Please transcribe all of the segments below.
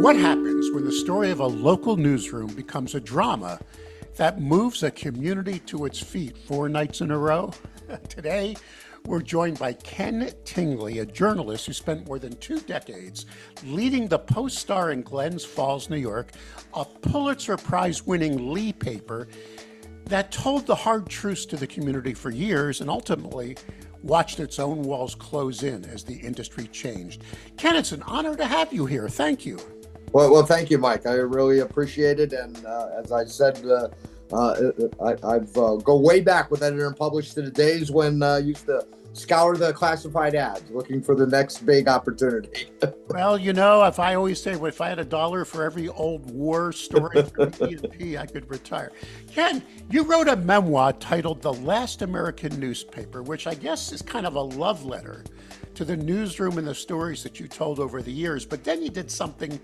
What happens when the story of a local newsroom becomes a drama that moves a community to its feet 4 nights in a row? Today, we're joined by Ken Tingley, a journalist who spent more than 2 decades leading the Post-Star in Glens Falls, New York, a Pulitzer Prize-winning Lee paper that told the hard truths to the community for years and ultimately watched its own walls close in as the industry changed. Ken, it's an honor to have you here. Thank you. Well, thank you, Mike. I really appreciate it. And as I said, I've go way back with Editor and Published to the days when I used to scour the classified ads looking for the next big opportunity. Well, you know, if I always say, if I had $1 for every old war story from E&P, I could retire. Ken, you wrote a memoir titled The Last American Newspaper, which I guess is kind of a love letter to the newsroom and the stories that you told over the years. But then you did something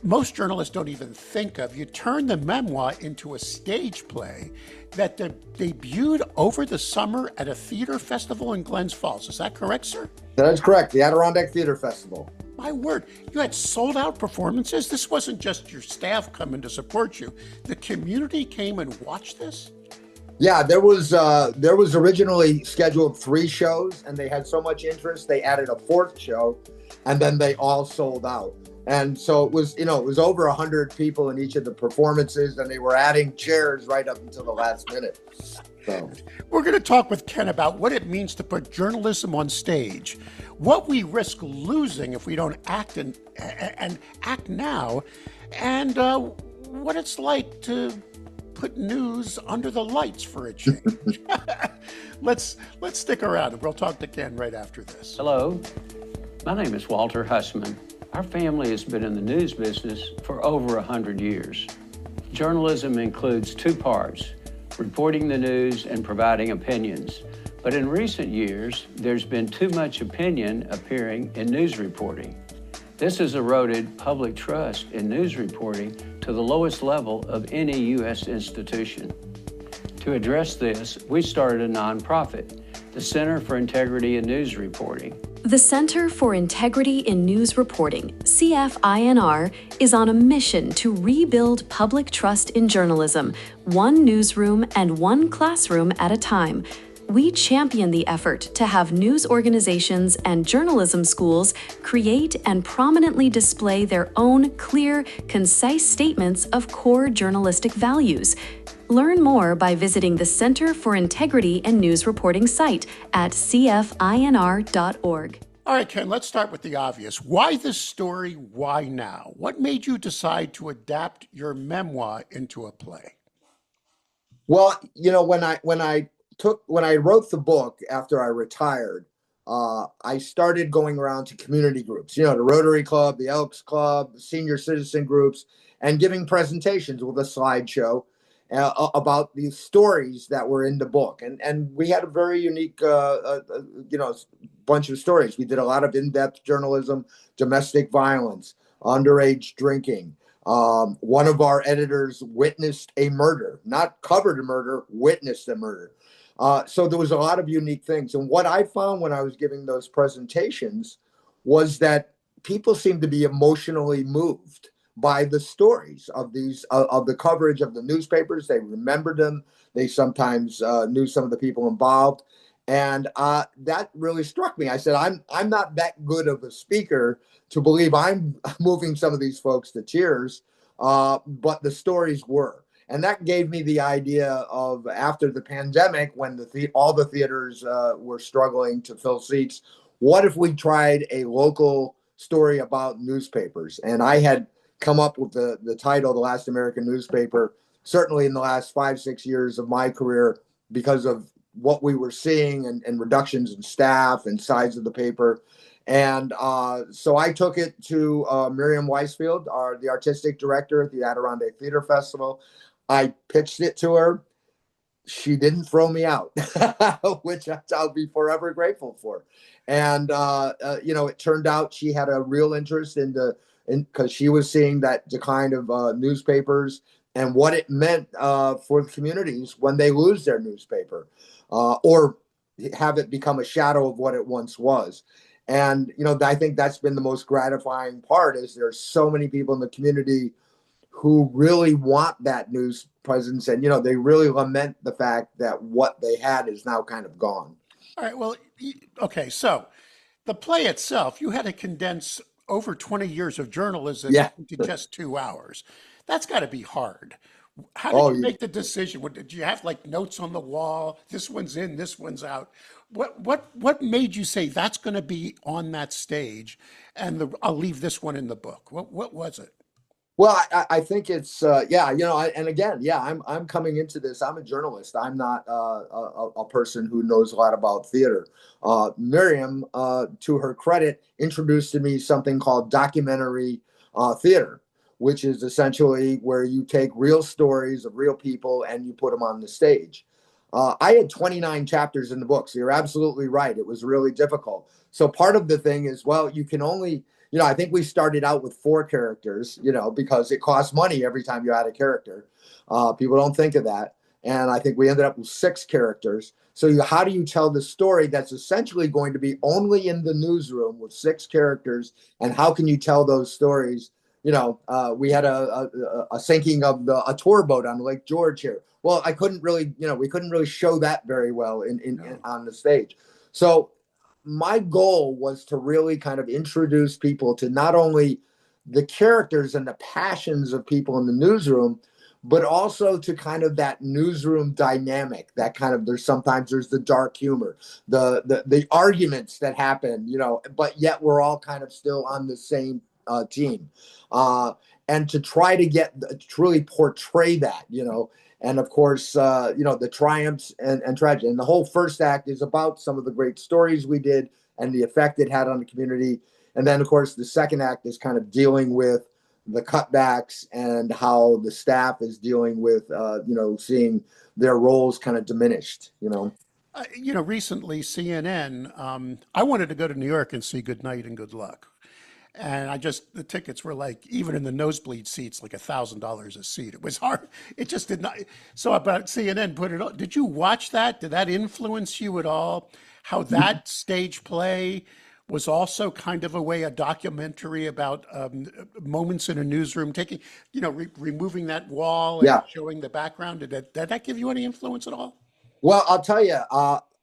most journalists don't even think of. You turned the memoir into a stage play that debuted over the summer at a theater festival in Glens Falls. Is that correct, sir? That is correct. The Adirondack Theatre Festival. My word, you had sold out performances. This wasn't just your staff coming to support you. The community came and watched this? Yeah, there was originally scheduled 3 shows, and they had so much interest, they added a 4th show, and then they all sold out. And so it was over 100 people in each of the performances, and they were adding chairs right up until the last minute. So we're going to talk with Ken about what it means to put journalism on stage, what we risk losing if we don't act and act now, and what it's like to put news under the lights for a change. Let's stick around, and we'll talk to Ken right after this. Hello, my name is Walter Hussman. Our family has been in the news business for over 100 years. Journalism includes 2 parts, reporting the news and providing opinions. But in recent years, there's been too much opinion appearing in news reporting. This has eroded public trust in news reporting to the lowest level of any U.S. institution. To address this, we started a nonprofit, the Center for Integrity in News Reporting. The Center for Integrity in News Reporting, CFINR, is on a mission to rebuild public trust in journalism, one newsroom and one classroom at a time. We champion the effort to have news organizations and journalism schools create and prominently display their own clear, concise statements of core journalistic values. Learn more by visiting the Center for Integrity and News Reporting site at cfinr.org. All right, Ken, let's start with the obvious. Why this story? Why now? What made you decide to adapt your memoir into a play? Well, you know, when I wrote the book after I retired, I started going around to community groups, the Rotary Club, the Elks Club, the senior citizen groups, and giving presentations with a slideshow about the stories that were in the book. And we had a very unique, bunch of stories. We did a lot of in-depth journalism, domestic violence, underage drinking. One of our editors witnessed a murder, not covered a murder, witnessed a murder. So there was a lot of unique things. And what I found when I was giving those presentations was that people seemed to be emotionally moved by the stories of these of the coverage of the newspapers. They remembered them. They sometimes knew some of the people involved, and that really struck me. I said, I'm not that good of a speaker to believe I'm moving some of these folks to tears, but the stories were. And that gave me the idea of, after the pandemic, when all the theaters were struggling to fill seats, what if we tried a local story about newspapers? And I had come up with the title, The Last American Newspaper, certainly in the last 5-6 years of my career, because of what we were seeing and reductions in staff and size of the paper. And so I took it to Miriam Weisfield, the artistic director at the Adirondack Theatre Festival. I pitched it to her. She didn't throw me out, which I'll be forever grateful for. And, it turned out she had a real interest because she was seeing that decline of newspapers and what it meant for the communities when they lose their newspaper or have it become a shadow of what it once was. And, I think that's been the most gratifying part is there's so many people in the community who really want that news presence. And, they really lament the fact that what they had is now kind of gone. All right. Well, okay. So the play itself, you had to condense over 20 years of journalism Yeah. into just 2 hours. That's got to be hard. How Oh, did you yeah. make the decision? Did you have like notes on the wall? This one's in, this one's out. What made you say that's going to be on that stage, and I'll leave this one in the book? What was it? Well, I think it's and again, I'm coming into this. I'm a journalist. I'm not a person who knows a lot about theater. Miriam, to her credit, introduced to me something called documentary theater, which is essentially where you take real stories of real people and you put them on the stage. I had 29 chapters in the book, so you're absolutely right. It was really difficult. So part of the thing is, well, you can only. I think we started out with 4 characters, because it costs money every time you add a character. People don't think of that. And I think we ended up with 6 characters. So how do you tell the story that's essentially going to be only in the newsroom with 6 characters? And how can you tell those stories? We had a sinking of a tour boat on Lake George here. Well, I couldn't really, we couldn't really show that very well in on the stage. So my goal was to really kind of introduce people to not only the characters and the passions of people in the newsroom, but also to kind of that newsroom dynamic, that kind of, there's the dark humor, the arguments that happen, but yet we're all kind of still on the same team. And to try to really portray that, and of course, the triumphs and tragedy. And the whole first act is about some of the great stories we did and the effect it had on the community. And then, of course, the second act is kind of dealing with the cutbacks and how the staff is dealing with, seeing their roles kind of diminished, Recently, CNN, I wanted to go to New York and see Good Night and Good Luck. And the tickets were like, even in the nosebleed seats, like $1,000 a seat. It was hard. It just did not. So about CNN put it on. Did you watch that? Did that influence you at all? How that stage play was also kind of a documentary about moments in a newsroom, taking, removing that wall and showing the background. Did that give you any influence at all? Well, I'll tell you,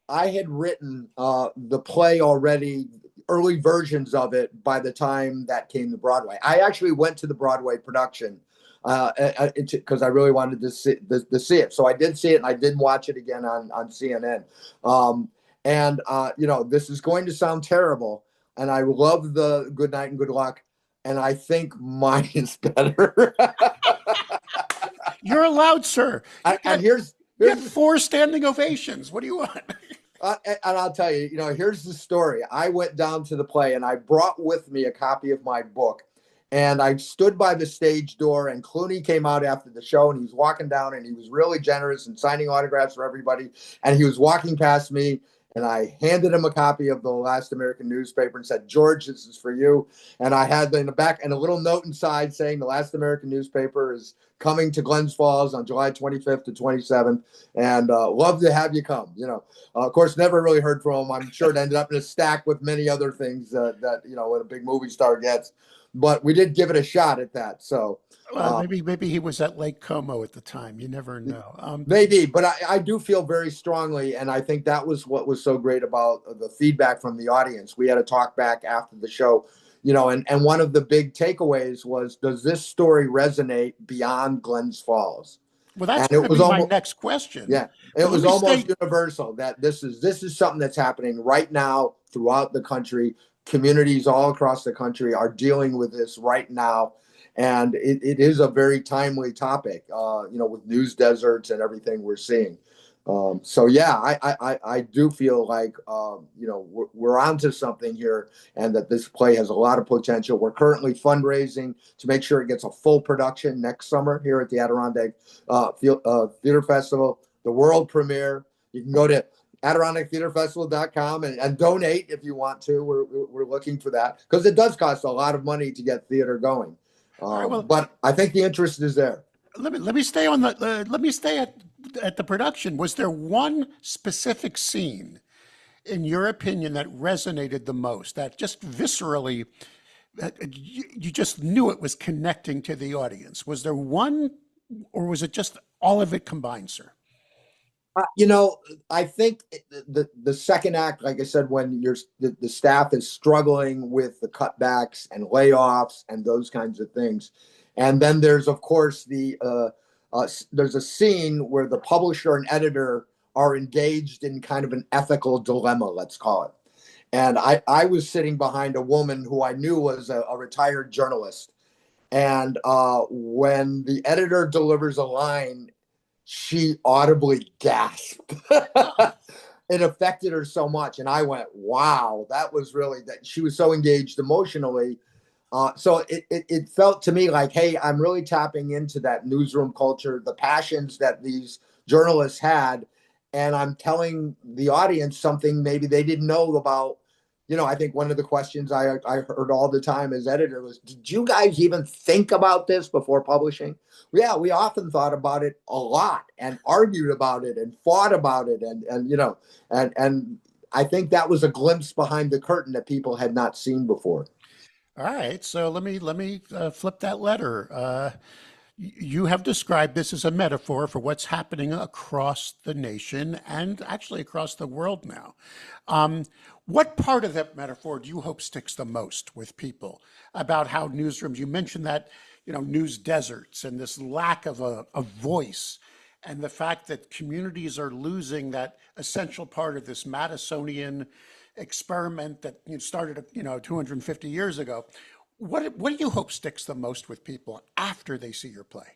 I had written the play already, early versions of it by the time that came to Broadway. I actually went to the Broadway production because I really wanted to see it. So I did see it, and I did watch it again on CNN. This is going to sound terrible, and I love the Good Night and Good Luck, and I think mine is better. You're allowed, sir. And here's you had 4 standing ovations. What do you want? And I'll tell you, here's the story. I went down to the play and I brought with me a copy of my book, and I stood by the stage door, and Clooney came out after the show, and he was walking down, and he was really generous and signing autographs for everybody. And he was walking past me, and I handed him a copy of the Last American newspaper and said, "George, this is for you." And I had in the back and a little note inside saying the Last American newspaper is coming to Glens Falls on July 25th to 27th, and love to have you come. Of course, never really heard from him. I'm sure it ended up in a stack with many other things that what a big movie star gets. But we did give it a shot at that. So maybe he was at Lake Como at the time. You never know. Maybe, but I do feel very strongly, and I think that was what was so great about the feedback from the audience. We had a talk back after the show, and one of the big takeaways was, does this story resonate beyond Glens Falls? Well, that's going to be my next question. Yeah, it was almost universal that this is something that's happening right now throughout the country. Communities all across the country are dealing with this right now. And it is a very timely topic, with news deserts and everything we're seeing. I do feel like, we're onto something here, and that this play has a lot of potential. We're currently fundraising to make sure it gets a full production next summer here at the Adirondack Theatre Festival, the world premiere. You can go to AdirondackTheatreFestival.com and donate if you want to. We're looking for that, because it does cost a lot of money to get theater going. But I think the interest is there. Let me stay on let me stay at the production. Was there one specific scene in your opinion, that resonated the most, that just viscerally, that you just knew it was connecting to the audience? Was there one, or was it just all of it combined, sir? You know, I think the second act, like I said, when the staff is struggling with the cutbacks and layoffs and those kinds of things, and then there's of course there's a scene where the publisher and editor are engaged in kind of an ethical dilemma, let's call it. And I was sitting behind a woman who I knew was a retired journalist, and when the editor delivers a line, she audibly gasped. It affected her so much. And I went, wow, that was really that. She was so engaged emotionally. So it felt to me like, hey, I'm really tapping into that newsroom culture, the passions that these journalists had. And I'm telling the audience something maybe they didn't know about. You know, I think one of the questions I heard all the time as editor was, did you guys even think about this before publishing? Yeah, we often thought about it a lot and argued about it and fought about it. And you know, and I think that was a glimpse behind the curtain that people had not seen before. All right, so let me flip that letter. You have described this as a metaphor for what's happening across the nation and actually across the world now. What part of that metaphor do you hope sticks the most with people about how newsrooms, you mentioned that, you know, news deserts and this lack of a voice, and the fact that communities are losing that essential part of this Madisonian experiment that started, 250 years ago. What do you hope sticks the most with people after they see your play?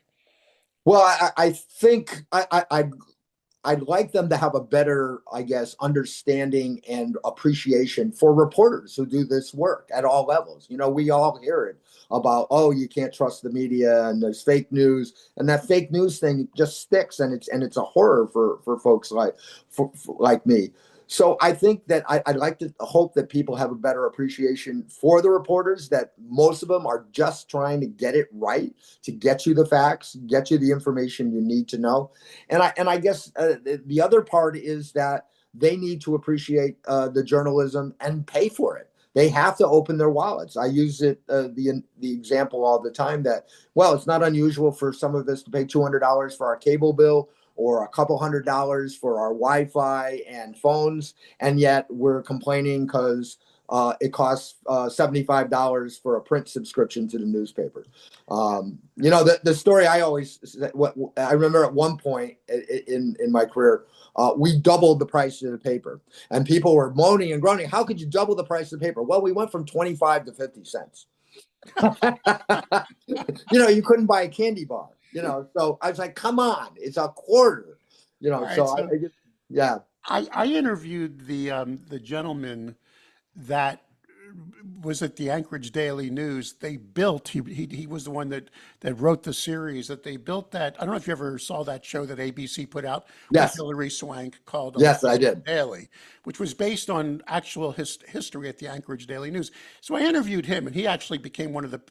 Well, I think I'd like them to have a better, I guess, understanding and appreciation for reporters who do this work at all levels. You know, we all hear it about, oh, you can't trust the media and there's fake news, and that fake news thing just sticks, and it's a horror for folks like me. So I think that I'd like to hope that people have a better appreciation for the reporters, that most of them are just trying to get it right, to get you the facts, get you the information you need to know. And I guess the other part is that they need to appreciate the journalism and pay for it. They have to open their wallets. I use the example all the time that, well, it's not unusual for some of us to pay $200 for our cable bill or a couple $100 for our Wi-Fi and phones, and yet we're complaining because it costs $75 for a print subscription to the newspaper. You know, the story I always, what I remember at one point in my career, we doubled the price of the paper, and people were moaning and groaning. How could you double the price of the paper? Well, we went from 25 to 50 cents. You know, you couldn't buy a candy bar. You know, so I was like, come on, it's a quarter. You know, Right, so so I just, yeah. I interviewed the gentleman that was at the Anchorage Daily News. They built, he was the one that wrote the series, that they built that. I don't know if you ever saw that show that ABC put out with Yes. Hilary Swank called Yes, I did. Daily, which was based on actual history at the Anchorage Daily News. So I interviewed him, and he actually became one of the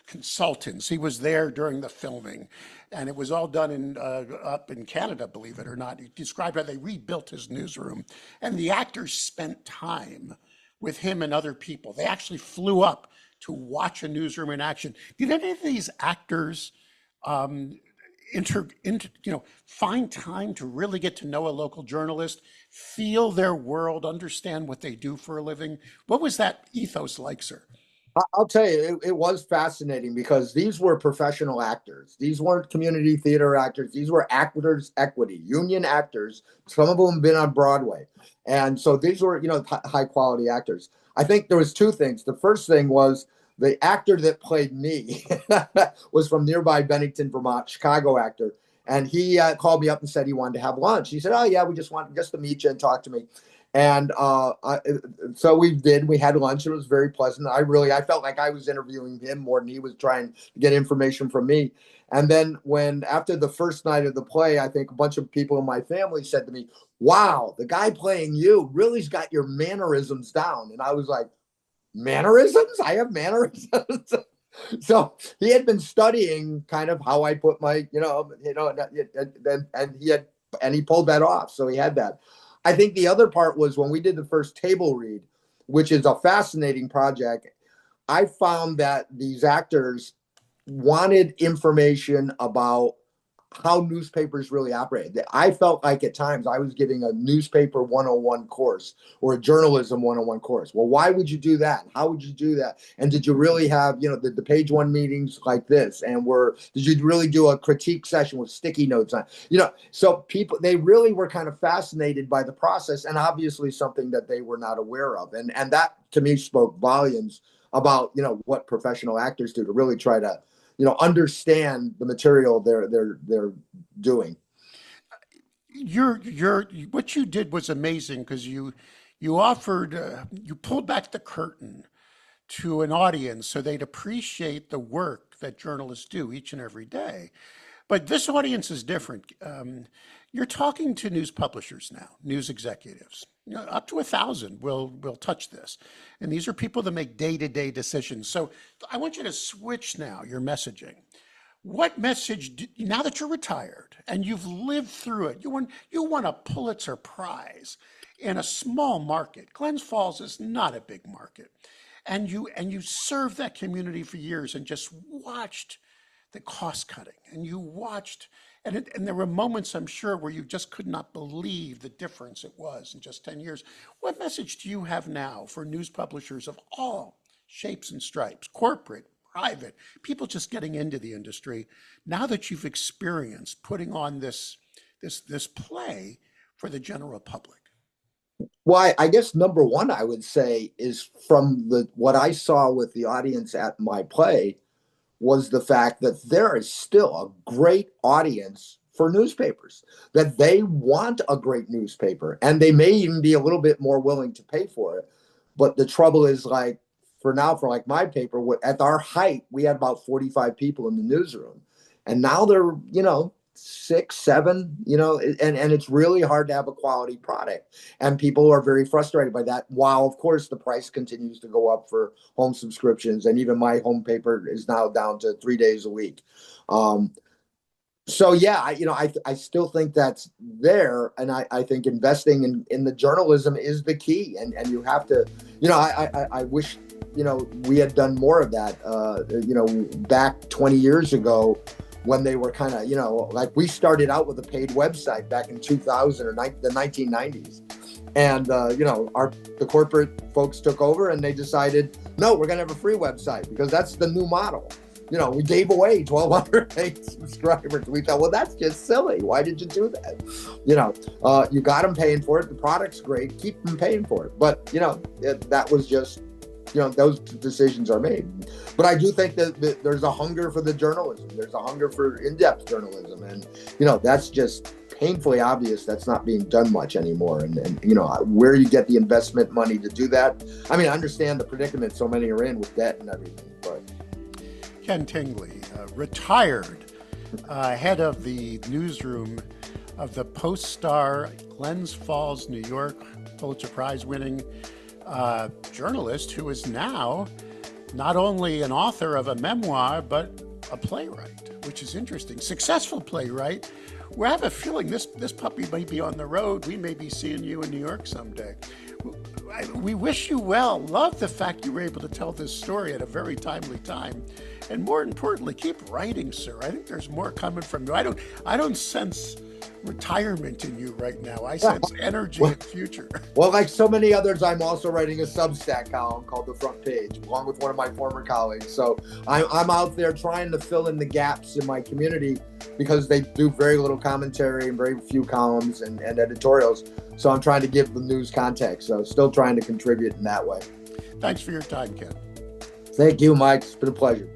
consultants. He was there during the filming, and it was all done in up in Canada, believe it or not. He described how they rebuilt his newsroom, and the actors spent time with him and other people. They actually flew up to watch a newsroom in action. Did any of these actors find time to really get to know a local journalist, feel their world, understand what they do for a living? What was that ethos like, sir? I'll tell you, it was fascinating because these were professional actors. These weren't community theater actors. These were actors' equity, union actors. Some of them have been on Broadway. And so these were, high quality actors. I think there was two things. The first thing was the actor that played me was from nearby Bennington, Vermont, Chicago actor. And he called me up and said he wanted to have lunch. He said, oh, yeah, we just wanted to meet you and talk to me. And so we had lunch. It was very pleasant. I felt like I was interviewing him more than he was trying to get information from me. And then after the first night of the play, I think a bunch of people in my family said to me, wow, the guy playing you really's got your mannerisms down. And I was like, mannerisms? I have mannerisms. So he had been studying kind of how I put my, and he pulled that off. So he had that. I think the other part was when we did the first table read, which is a fascinating project. I found that these actors wanted information about how newspapers really operate. I felt like at times I was giving a newspaper 101 course or a journalism 101 course. Well, why would you do that? How would you do that? And did you really have, the page one meetings like this? And did you really do a critique session with sticky notes on, so people, they really were kind of fascinated by the process, and obviously something that they were not aware of. And that to me spoke volumes about, what professional actors do to really try to, understand the material they're doing. What you did was amazing, because you offered, you pulled back the curtain to an audience so they'd appreciate the work that journalists do each and every day. But this audience is different. You're talking to news publishers now, news executives. Up to 1,000 will touch this. And these are people that make day-to-day decisions. So I want you to switch now your messaging. What message, now that you're retired and you've lived through it, you won a Pulitzer Prize in a small market. Glens Falls is not a big market. And you served that community for years and just watched the cost cutting, and you watched, and there were moments, I'm sure, where you just could not believe the difference it was in just 10 years. What message do you have now for news publishers of all shapes and stripes, corporate, private, people just getting into the industry, now that you've experienced putting on this play for the general public? Well, I guess number one, I would say, is from what I saw with the audience at my play, was the fact that there is still a great audience for newspapers, that they want a great newspaper, and they may even be a little bit more willing to pay for it. But the trouble is, like, for my paper, at our height, we had about 45 people in the newsroom, and now they're, 6, 7, and it's really hard to have a quality product. And people are very frustrated by that, while of course the price continues to go up for home subscriptions. And even my home paper is now down to 3 days a week. So yeah, I still think that's there. And I think investing in the journalism is the key. And you have to, I wish, we had done more of that, back 20 years ago, when they were kind of, like we started out with a paid website back in 2000 or the 1990s. And, the corporate folks took over and they decided, no, we're going to have a free website because that's the new model. We gave away 1,200 paid subscribers. We thought, well, that's just silly. Why did you do that? You got them paying for it. The product's great. Keep them paying for it. But, that was just, those decisions are made. But I do think that there's a hunger for the journalism. There's a hunger for in-depth journalism. And, that's just painfully obvious that's not being done much anymore. And where you get the investment money to do that. I mean, I understand the predicament so many are in with debt and everything. But Ken Tingley, retired head of the newsroom of the Post-Star, Glens Falls, New York, Pulitzer Prize winning journalist who is now not only an author of a memoir, but a playwright, which is interesting. Successful playwright. We have a feeling this puppy may be on the road. We may be seeing you in New York someday. We wish you well. Love the fact you were able to tell this story at a very timely time. And more importantly, keep writing, sir. I think there's more coming from you. I don't sense retirement in you right now. I sense energy and future. Well, like so many others, I'm also writing a Substack column called The Front Page, along with one of my former colleagues. So I'm out there trying to fill in the gaps in my community because they do very little commentary and very few columns and editorials. So I'm trying to give the news context. So still trying to contribute in that way. Thanks for your time, Ken. Thank you, Mike. It's been a pleasure.